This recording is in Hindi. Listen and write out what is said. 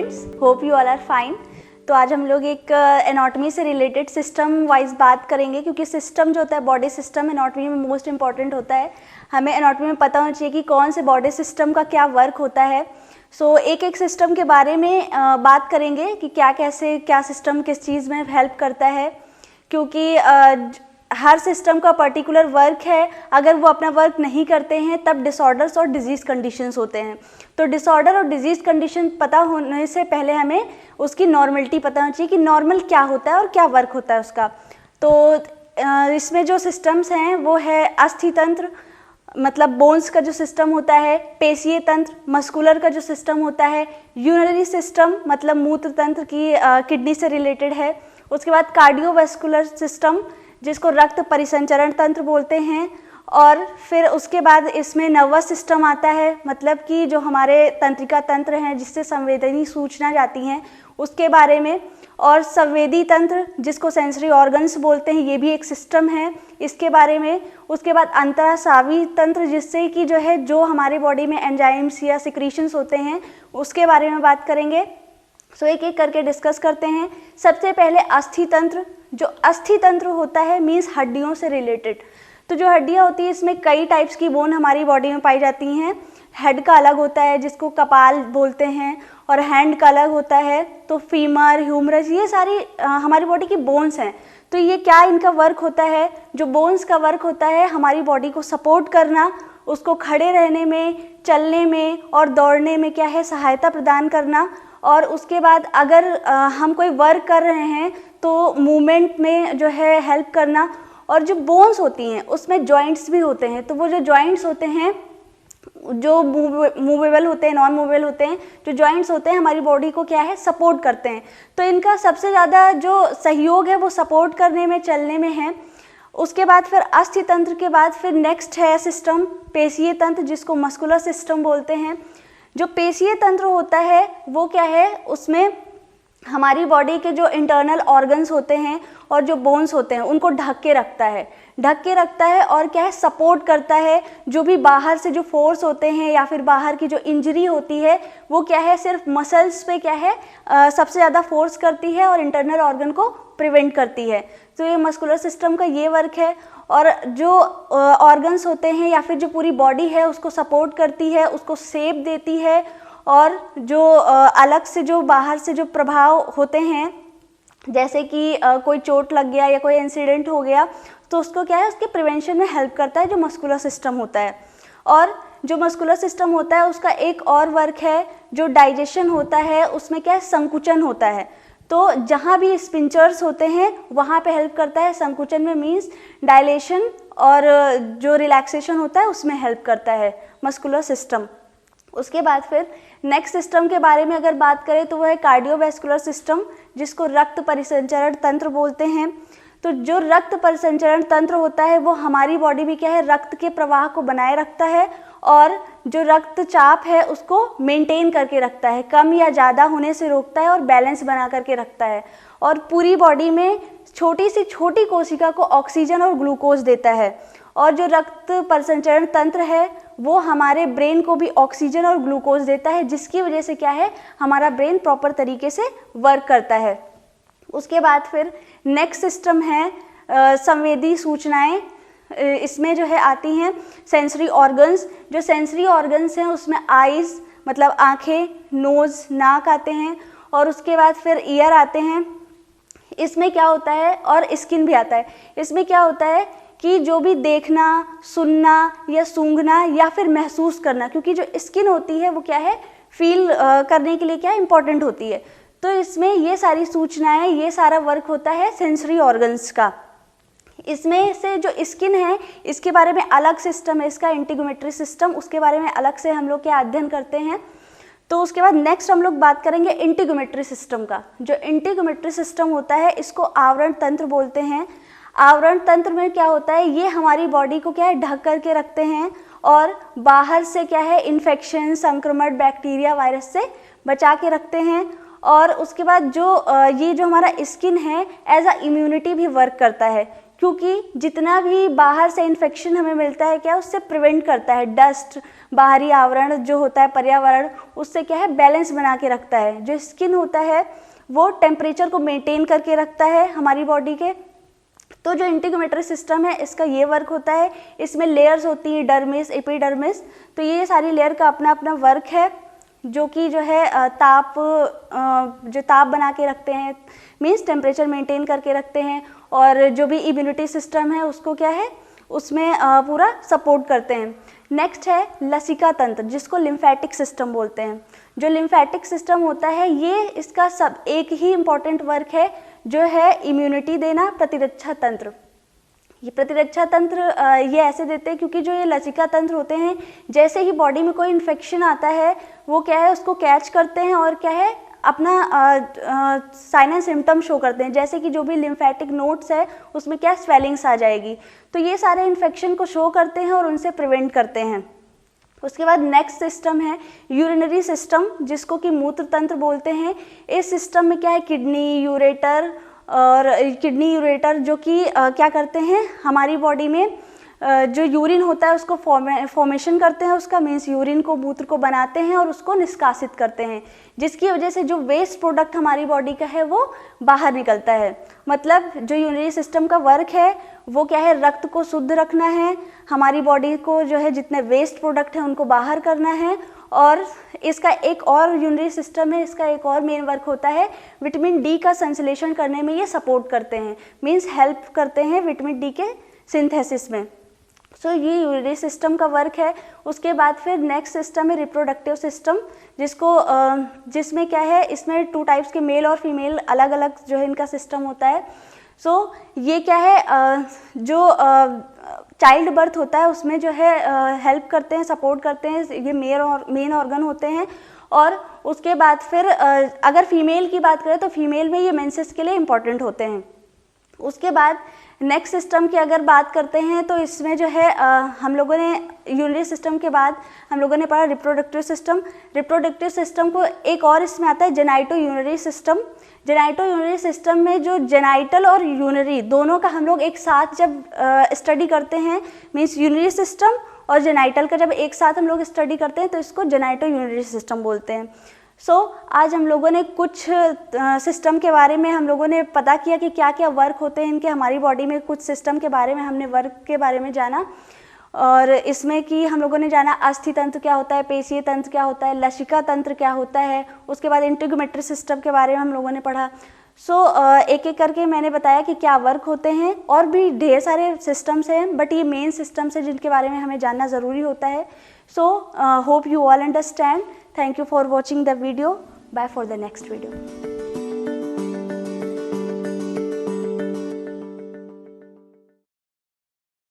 Students, hope you all are fine. तो आज हम लोग एक एनाटॉमी से रिलेटेड सिस्टम वाइज बात करेंगे, क्योंकि सिस्टम जो होता है बॉडी सिस्टम एनाटॉमी में मोस्ट इंपॉर्टेंट होता है। हमें एनाटॉमी में पता होना चाहिए कि कौन से बॉडी सिस्टम का क्या वर्क होता है। सो एक एक सिस्टम के बारे में बात करेंगे कि क्या सिस्टम किस चीज़ में हेल्प करता है, क्योंकि हर सिस्टम का पर्टिकुलर वर्क है। अगर वो अपना वर्क नहीं करते हैं तब डिसऑर्डर्स और डिजीज़ कंडीशंस होते हैं। तो डिसऑर्डर और डिजीज़ कंडीशन पता होने से पहले हमें उसकी नॉर्मलिटी पता होनी चाहिए कि नॉर्मल क्या होता है और क्या वर्क होता है उसका। तो इसमें जो सिस्टम्स हैं वो है अस्थि तंत्र, मतलब बोन्स का जो सिस्टम होता है, पेशीय तंत्र, मस्कुलर का जो सिस्टम होता है, यूरिनरी सिस्टम मतलब मूत्र तंत्र की किडनी से रिलेटेड है। उसके बाद कार्डियोवास्कुलर सिस्टम जिसको रक्त परिसंचरण तंत्र बोलते हैं, और फिर उसके बाद इसमें नर्वस सिस्टम आता है, मतलब कि जो हमारे तंत्रिका तंत्र हैं जिससे संवेदनी सूचना जाती हैं उसके बारे में, और संवेदी तंत्र जिसको सेंसरी ऑर्गन्स बोलते हैं, ये भी एक सिस्टम है, इसके बारे में। उसके बाद अंतरास्रावी तंत्र जिससे कि जो हमारे बॉडी में एंजाइम्स या सिक्रीशंस होते हैं उसके बारे में बात करेंगे। सो एक एक करके डिस्कस करते हैं। सबसे पहले अस्थि तंत्र। जो अस्थि तंत्र होता है मीन्स हड्डियों से रिलेटेड। तो जो हड्डियाँ होती है इसमें कई टाइप्स की बोन हमारी बॉडी में पाई जाती हैं। हेड का अलग होता है जिसको कपाल बोलते हैं, और हैंड का अलग होता है। तो फीमर, ह्यूमरस, ये सारी हमारी बॉडी की बोन्स हैं। तो ये क्या इनका वर्क होता है? जो बोन्स का वर्क होता है हमारी बॉडी को सपोर्ट करना, उसको खड़े रहने में, चलने में और दौड़ने में सहायता प्रदान करना। और उसके बाद अगर हम कोई वर्क कर रहे हैं तो मूवमेंट में हेल्प करना। और जो बोन्स होती हैं उसमें जॉइंट्स भी होते हैं। तो वो जो जॉइंट्स होते हैं जो मूवेबल होते हैं, नॉन मूवेबल होते हैं, जो जॉइंट्स होते हैं हमारी बॉडी को सपोर्ट करते हैं। तो इनका सबसे ज़्यादा जो सहयोग है वो सपोर्ट करने में, चलने में है। उसके बाद फिर अस्थि तंत्र के बाद फिर नेक्स्ट है सिस्टम पेशीय तंत्र जिसको मस्कुलर सिस्टम बोलते हैं। जो पेशीय तंत्र होता है वो उसमें हमारी बॉडी के जो इंटरनल ऑर्गन्स होते हैं और जो बोन्स होते हैं उनको ढक के रखता है और सपोर्ट करता है। जो भी बाहर से जो फोर्स होते हैं या फिर बाहर की जो इंजरी होती है वो सिर्फ मसल्स पे सबसे ज़्यादा फोर्स करती है और इंटरनल ऑर्गन को प्रिवेंट करती है। तो ये मस्कुलर सिस्टम का ये वर्क है। और जो ऑर्गन्स होते हैं या फिर जो पूरी बॉडी है उसको सपोर्ट करती है, उसको शेप देती है, और जो अलग से जो बाहर से जो प्रभाव होते हैं, जैसे कि कोई चोट लग गया या कोई इंसिडेंट हो गया तो उसको उसके प्रिवेंशन में हेल्प करता है जो मस्कुलर सिस्टम होता है। और जो मस्कुलर सिस्टम होता है उसका एक और वर्क है जो डाइजेशन होता है, उसमें संकुचन होता है। तो जहाँ भी स्पिंचर्स होते हैं वहाँ पे हेल्प करता है। संकुचन में मीन्स डायलेशन, और जो रिलैक्सेशन होता है उसमें हेल्प करता है मस्कुलर सिस्टम। उसके बाद फिर नेक्स्ट सिस्टम के बारे में अगर बात करें तो वो है कार्डियोवास्कुलर सिस्टम जिसको रक्त परिसंचरण तंत्र बोलते हैं। तो जो रक्त परिसंचरण तंत्र होता है वो हमारी बॉडी में रक्त के प्रवाह को बनाए रखता है, और जो रक्तचाप है उसको मेंटेन करके रखता है, कम या ज़्यादा होने से रोकता है और बैलेंस बना करके रखता है। और पूरी बॉडी में छोटी से छोटी कोशिका को ऑक्सीजन और ग्लूकोज देता है। और जो रक्त परिसंचरण तंत्र है वो हमारे ब्रेन को भी ऑक्सीजन और ग्लूकोज देता है, जिसकी वजह से हमारा ब्रेन प्रॉपर तरीके से वर्क करता है। उसके बाद फिर नेक्स्ट सिस्टम है संवेदी सूचनाएं। इसमें आती हैं सेंसरी ऑर्गन्स। जो सेंसरी ऑर्गन्स हैं उसमें आईज मतलब आँखें, नोज़, नाक आते हैं, और उसके बाद फिर ईयर आते हैं। इसमें क्या होता है, और स्किन भी आता है। इसमें क्या होता है कि जो भी देखना, सुनना या सूंघना या फिर महसूस करना, क्योंकि जो स्किन होती है वो फील करने के लिए इम्पॉर्टेंट होती है। तो इसमें ये सारी सूचनाएं, ये सारा वर्क होता है सेंसरी ऑर्गन्स का। इसमें से जो स्किन है इसके बारे में अलग सिस्टम है, इसका इंटीगोमेट्री सिस्टम, उसके बारे में अलग से हम लोग अध्ययन करते हैं। तो उसके बाद नेक्स्ट हम लोग बात करेंगे इंटीगोमेट्री सिस्टम का। जो इंटीगोमेट्री सिस्टम होता है इसको आवरण तंत्र बोलते हैं। आवरण तंत्र में क्या होता है, ये हमारी बॉडी को ढक करके रखते हैं और बाहर से इन्फेक्शन, संक्रमण, बैक्टीरिया, वायरस से बचा के रखते हैं। और उसके बाद ये जो हमारा स्किन है एज अ इम्यूनिटी भी वर्क करता है, क्योंकि जितना भी बाहर से इन्फेक्शन हमें मिलता है क्या उससे प्रिवेंट करता है। डस्ट, बाहरी आवरण जो होता है पर्यावरण, उससे क्या है बैलेंस बना के रखता है। जो स्किन होता है वो टेम्परेचर को मेंटेन करके रखता है हमारी बॉडी के। तो जो इंटीग्यूमेटरी सिस्टम है इसका ये वर्क होता है। इसमें लेयर्स होती हैं, डर्मिस, एपिडर्मिस, तो ये सारी लेयर का अपना अपना वर्क है, जो कि जो है ताप बना के रखते हैं, मीन्स टेम्परेचर मेंटेन करके रखते हैं। और जो भी इम्यूनिटी सिस्टम है उसको क्या है उसमें पूरा सपोर्ट करते हैं। नेक्स्ट है लसिका तंत्र, जिसको लिम्फेटिक सिस्टम बोलते हैं। जो लिम्फेटिक सिस्टम होता है ये इसका सब एक ही इम्पॉर्टेंट वर्क है, जो है इम्यूनिटी देना, प्रतिरक्षा तंत्र। ये प्रतिरक्षा तंत्र ये ऐसे देते हैं क्योंकि जो ये लसिका तंत्र होते हैं, जैसे ही बॉडी में कोई इन्फेक्शन आता है वो क्या है उसको कैच करते हैं और क्या है अपना साइन एंड सिम्टम शो करते हैं। जैसे कि जो भी लिम्फेटिक नोड्स है उसमें क्या स्वेलिंग्स आ जाएगी, तो ये सारे इन्फेक्शन को शो करते हैं और उनसे प्रिवेंट करते हैं। उसके बाद नेक्स्ट सिस्टम है यूरिनरी सिस्टम, जिसको कि मूत्र तंत्र बोलते हैं। इस सिस्टम में क्या है किडनी, यूरेटर और किडनी यूरेटर जो कि क्या करते हैं हमारी बॉडी में जो यूरिन होता है उसको फॉर्मेशन करते हैं, उसका मीन्स यूरिन को, मूत्र को बनाते हैं और उसको निष्कासित करते हैं, जिसकी वजह से जो वेस्ट प्रोडक्ट हमारी बॉडी का है वो बाहर निकलता है। मतलब जो यूरिनरी सिस्टम का वर्क है वो क्या है रक्त को शुद्ध रखना है, हमारी बॉडी को जो है जितने वेस्ट प्रोडक्ट हैं उनको बाहर करना है। और इसका एक और यूरिनरी सिस्टम है, इसका एक और मेन वर्क होता है विटामिन डी का संश्लेषण करने में ये सपोर्ट करते हैं, मीन्स हेल्प करते हैं विटामिन डी के सिंथेसिस में। सो ये यूरिनरी सिस्टम का वर्क है। उसके बाद फिर नेक्स्ट सिस्टम है रिप्रोडक्टिव सिस्टम, जिसमें क्या है इसमें 2 टाइप्स के मेल और फीमेल अलग अलग जो है इनका सिस्टम होता है। सो ये क्या है जो चाइल्ड बर्थ होता है उसमें जो है हेल्प करते हैं, सपोर्ट करते हैं, ये मेन ऑर्गन होते हैं। और उसके बाद फिर अगर फीमेल की बात करें तो फीमेल में ये मेंसेस के लिए इम्पॉर्टेंट होते हैं। उसके बाद नेक्स्ट सिस्टम की अगर बात करते हैं तो इसमें जो है हम लोगों ने यूरिनरी सिस्टम के बाद हम लोगों ने पढ़ा रिप्रोडक्टिव सिस्टम। रिप्रोडक्टिव सिस्टम को एक और इसमें आता है genito urinary system. Genito urinary system में जो जेनाइटल और यूरिनरी दोनों का हम लोग एक साथ जब स्टडी करते हैं, मीन्स यूरिनरी सिस्टम और जेनाइटल का जब एक साथ हम लोग स्टडी करते हैं तो इसको जेनाइटो यूरिनरी सिस्टम बोलते हैं। आज हम लोगों ने कुछ सिस्टम के बारे में हम लोगों ने पता किया कि क्या क्या वर्क होते हैं इनके हमारी बॉडी में। कुछ सिस्टम के बारे में हमने वर्क के बारे में जाना, और इसमें कि हम लोगों ने जाना अस्थि तंत्र क्या होता है, पेशीय तंत्र क्या होता है, लसिका तंत्र क्या होता है। उसके बाद इंटीग्यूमेट्री सिस्टम के बारे में हम लोगों ने पढ़ा। एक एक करके मैंने बताया कि क्या वर्क होते हैं, और भी ढेर सारे सिस्टम्स हैं, बट ये मेन सिस्टम्स हैं जिनके बारे में हमें जानना ज़रूरी होता है। Hope you all understand. Thank you for watching the video. Bye for the next video.